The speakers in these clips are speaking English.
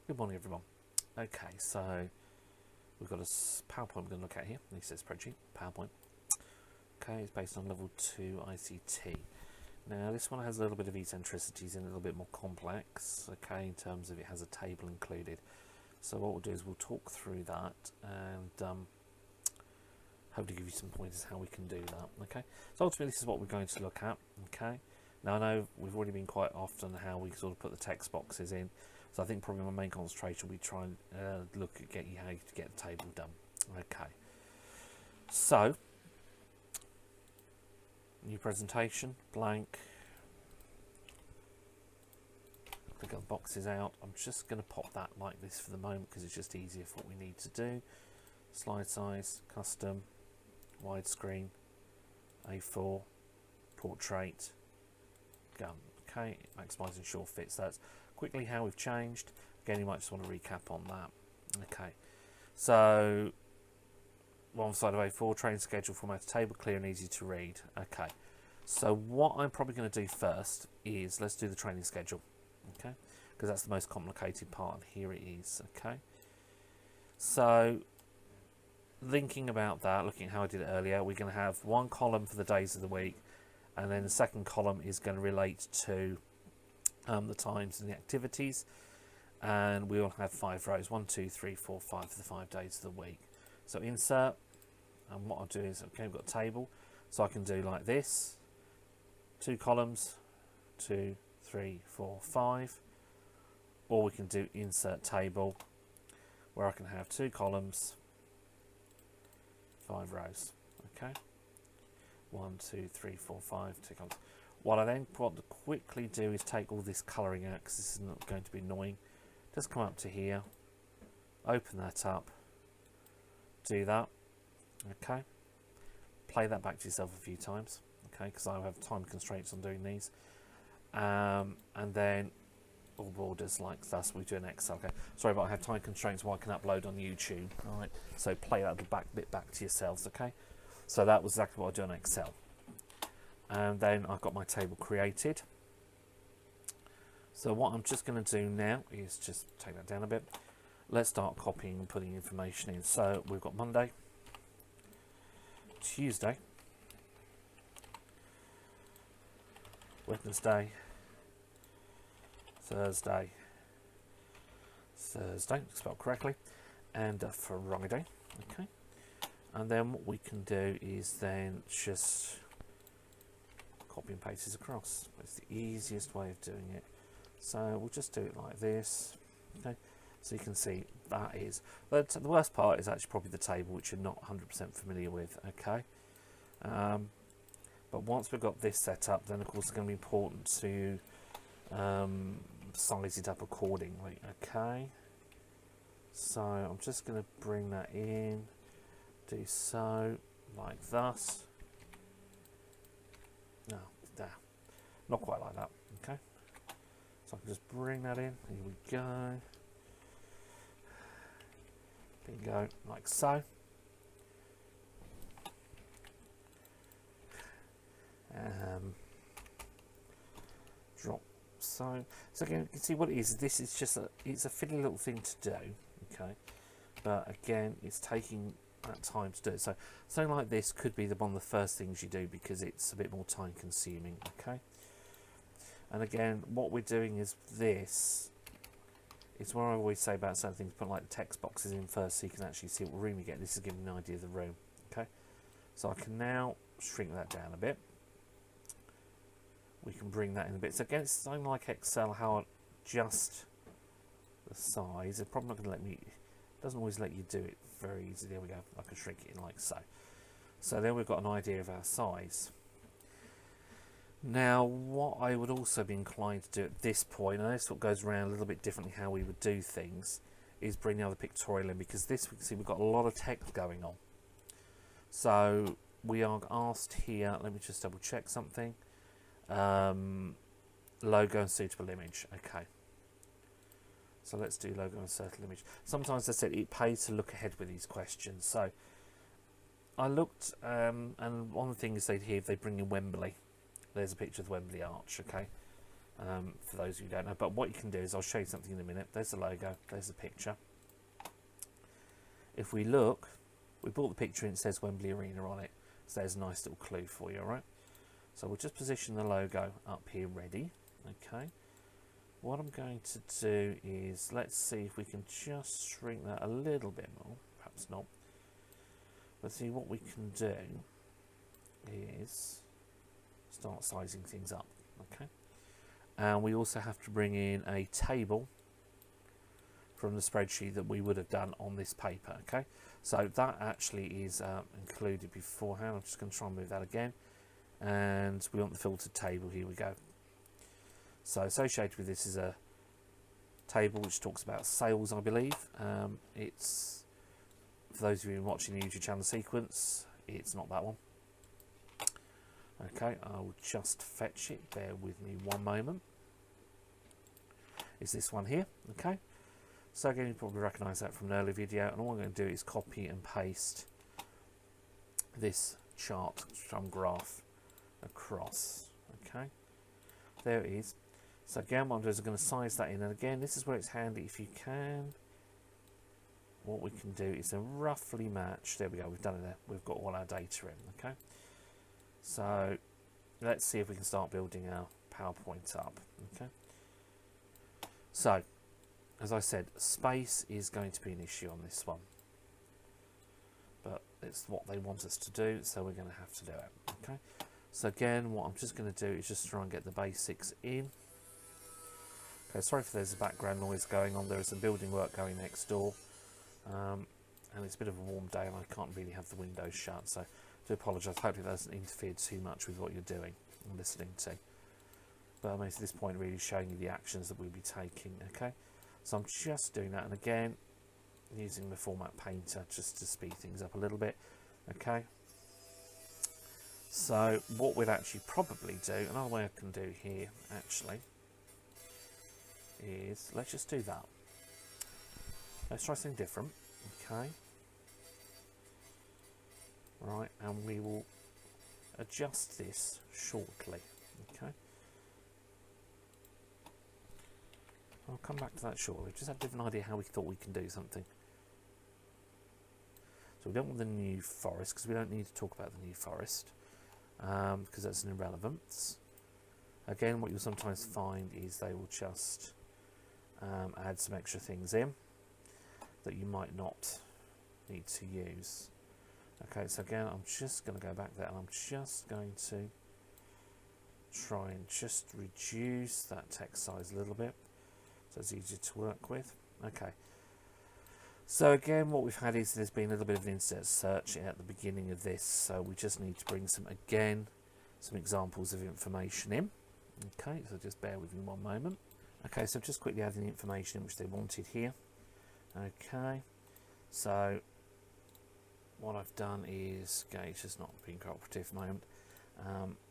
Good morning, everyone. Okay, so we've got a PowerPoint we're going to look at here. It says spreadsheet, PowerPoint. Okay, it's based on level 2 ICT. Now, this one has a little bit of eccentricities and a little bit more complex, okay, in terms of it has a table included. So what we'll do is we'll talk through that and hope to give you some pointers how we can do that, okay. So ultimately, this is what we're going to look at, okay. Now, I know we've already been quite often how we sort of put the text boxes in. So I think probably my main concentration will be trying to look at how to get the table done. Okay. So, new presentation, blank. Click the boxes out. I'm just going to pop that like this for the moment because it's just easier for what we need to do. Slide size, custom, widescreen, A4, portrait, gun. Okay, maximising sure fits. That's quickly how we've changed. Again, you might just want to recap on that. Okay, so one side of A4, train schedule, format table, clear and easy to read. Okay, so what I'm probably going to do first is let's do the training schedule. Okay, because that's the most complicated part, and here it is. Okay, so thinking about that, looking at how I did it earlier, we're going to have one column for the days of the week, and then the second column is going to relate to the times and the activities, and we will have 5 rows, 1, 2, 3, 4, 5 for the 5 days of the week. So insert, and what I'll do is, okay, we've got a table, so I can do like this, 2 columns, 2, 3, 4, 5, or we can do insert table, where I can have 2 columns, 5 rows, okay, 1, 2, 3, 4, 5, 2 columns. What I then want to quickly do is take all this colouring out because this is not going to be annoying. Just come up to here, open that up, do that, okay. Play that back to yourself a few times, okay, because I have time constraints on doing these. And then all borders like that, we do an Excel, okay. Sorry, but I have time constraints what I can upload on YouTube, alright. So play that bit back to yourselves, okay. So that was exactly what I do on Excel. And then I've got my table created. So what I'm just going to do now is just take that down a bit. Let's start copying and putting information in. So we've got Monday, Tuesday, Wednesday, Thursday, spelled correctly, and Friday. Okay. And then what we can do is then just copy and paste this across. It's the easiest way of doing it. So we'll just do it like this. Okay, so you can see that is. But the worst part is actually probably the table, which you're not 100% familiar with. Okay, but once we've got this set up, then of course it's going to be important to size it up accordingly. Okay, so I'm just going to bring that in. Do so like thus. No, there. Not quite like that. Okay. So I can just bring that in. Here we go. Bingo, like so. Drop so. So again, you can see what it is. This is just it's a fiddly little thing to do. Okay. But again, it's taking that time to do it. So something like this could be one of the first things you do because it's a bit more time consuming. Okay. And again, what we're doing is this. It's what I always say about certain things. Put like the text boxes in first, so you can actually see what room you get. This is giving you an idea of the room. Okay. So I can now shrink that down a bit. We can bring that in a bit. So again, it's something like Excel. How I adjust the size. It's probably not going to let me. Doesn't always let you do it very easy. There we go. I can shrink it in like so. So then we've got an idea of our size. Now, what I would also be inclined to do at this point, and this what goes around a little bit differently how we would do things, is bring the other pictorial in, because this, we can see we've got a lot of text going on. So we are asked here, let me just double check something. Logo and suitable image. Okay. So let's do logo and suitable image. Sometimes I said it pays to look ahead with these questions. So I looked, and one of the things they'd here, they bring in Wembley. There's a picture of the Wembley Arch, okay? for those of you who don't know. But what you can do is, I'll show you something in a minute. There's the logo, there's the picture. If we look, we brought the picture and it says Wembley Arena on it. So there's a nice little clue for you, alright? So we'll just position the logo up here ready. Okay. What I'm going to do is, let's see if we can just shrink that a little bit more. Perhaps not. But see, what we can do is start sizing things up. Okay. And we also have to bring in a table from the spreadsheet that we would have done on this paper. Okay. So that actually is included beforehand. I'm just going to try and move that again. And we want the filtered table. Here we go. So associated with this is a table which talks about sales, I believe. It's, for those of you watching the YouTube channel sequence, it's not that one. Okay, I'll just fetch it. Bear with me one moment. It's this one here. Okay. So again, you probably recognise that from an earlier video. And all I'm going to do is copy and paste this chart from graph across. Okay. There it is. So again, what I'm doing is I'm going to size that in, and again, this is where it's handy if you can. What we can do is to roughly match. There we go. We've done it there. We've got all our data in. Okay. So let's see if we can start building our PowerPoint up. Okay. So as I said, space is going to be an issue on this one, but it's what they want us to do, so we're going to have to do it. Okay. So again, what I'm just going to do is just try and get the basics in. Okay, sorry if there's a background noise going on. There is some building work going next door, and it's a bit of a warm day and I can't really have the windows shut, so I do apologise. Hopefully that doesn't interfere too much with what you're doing and listening to. But I'm at this point really showing you the actions that we'll be taking. Okay, so I'm just doing that, and again using the format painter just to speed things up a little bit. Okay. So what we'd actually probably do, another way I can do here actually, is let's just do that. Let's try something different. Okay. Right, and we will adjust this shortly. Okay. I'll come back to that shortly. Just have a different idea how we thought we can do something. So we don't want the New Forest because we don't need to talk about the New Forest. Because that's an irrelevance. Again, what you'll sometimes find is they will just add some extra things in that you might not need to use. Okay, so again, I'm just going to go back there and I'm just going to try and just reduce that text size a little bit so it's easier to work with. Okay. So again, what we've had is there's been a little bit of an insert search at the beginning of this, so we just need to bring some examples of information in. Okay, so just bear with me one moment. Okay, so just quickly adding the information in which they wanted here. Okay, so what I've done is, okay, it's just not being cooperative at the moment.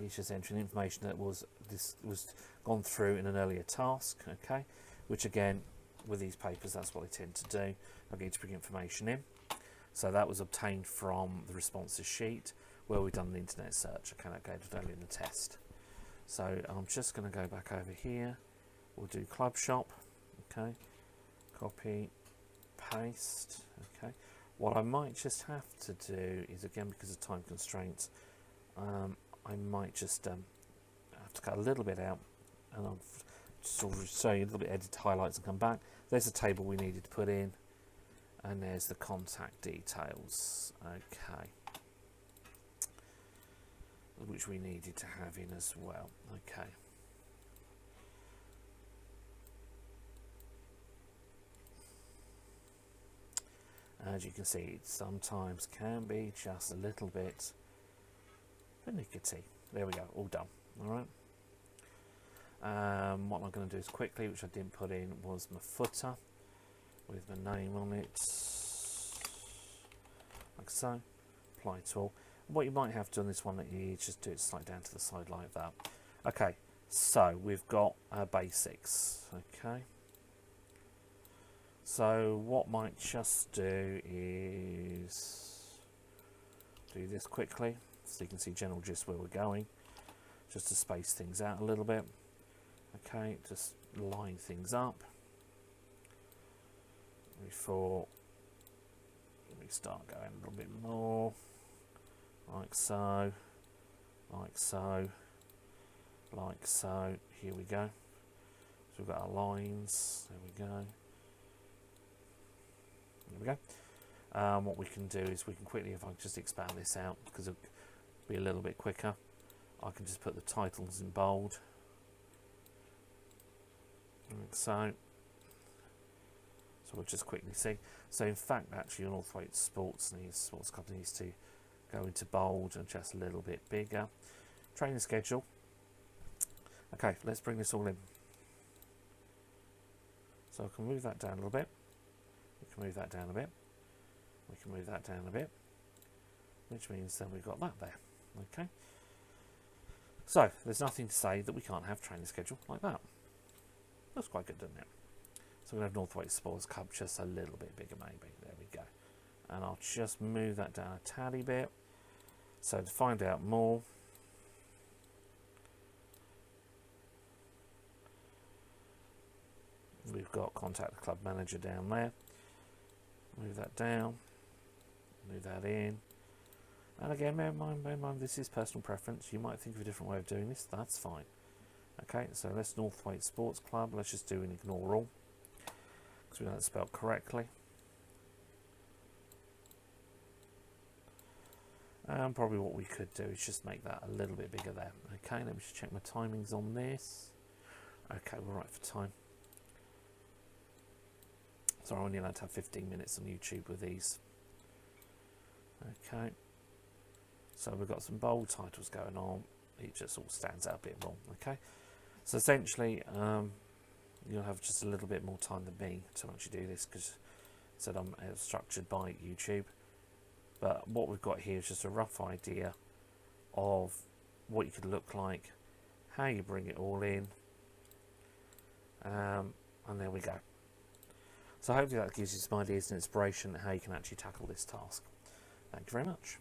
He's just entering information that was gone through in an earlier task. Okay, which again, with these papers, that's what they tend to do. I need to bring information in. So that was obtained from the responses sheet where we've done the internet search. Okay, that gave it earlier in the test. So I'm just going to go back over here. We'll do Club Shop. Okay, copy, paste. Okay, what I might just have to do is, again, because of time constraints, I might just have to cut a little bit out, and I'll sort of show you a little bit, edit highlights and come back. There's the table we needed to put in, and there's the contact details. Okay, which we needed to have in as well. Okay. As you can see, it sometimes can be just a little bit pernickety. There we go, all done. All right. What I'm going to do is quickly, which I didn't put in, was my footer with my name on it, like so. Apply to all. What you might have to on this one is just do it slightly down to the side like that. Okay, so we've got our basics. Okay. So what might just do is do this quickly so you can see general gist where we're going, just to space things out a little bit. Okay, just line things up before we start going a little bit more, like so, like so, like so. Here we go. So we've got our lines. There we go. There we go. What we can do is we can quickly, if I just expand this out because it'll be a little bit quicker, I can just put the titles in bold, like so. So we'll just quickly see. So in fact, actually, your Northwaite Sports Club needs to go into bold and just a little bit bigger. Training schedule. Okay, let's bring this all in. So I can move that down a little bit. We can move that down a bit. We can move that down a bit, which means then we've got that there. Okay. So there's nothing to say that we can't have training schedule like that. That's quite good, doesn't it? So we're going to have Northwaite Sports Club just a little bit bigger maybe. There we go. And I'll just move that down a tiny bit. So to find out more, we've got contact the club manager down there. Move that down. Move that in. And again, bear in mind, this is personal preference. You might think of a different way of doing this. That's fine. Okay, so let's Northwaite Sports Club. Let's just do an ignore all, because we know it's spelled correctly. And probably what we could do is just make that a little bit bigger there. Okay, let me just check my timings on this. Okay, we're right for time. So I'm only allowed to have 15 minutes on YouTube with these. Okay, so we've got some bold titles going on. It just all stands out a bit wrong. Okay, so essentially you'll have just a little bit more time than me to actually do this, because I said I'm structured by YouTube. But what we've got here is just a rough idea of what you could look like, how you bring it all in, and there we go. So hopefully that gives you some ideas and inspiration how you can actually tackle this task. Thank you very much.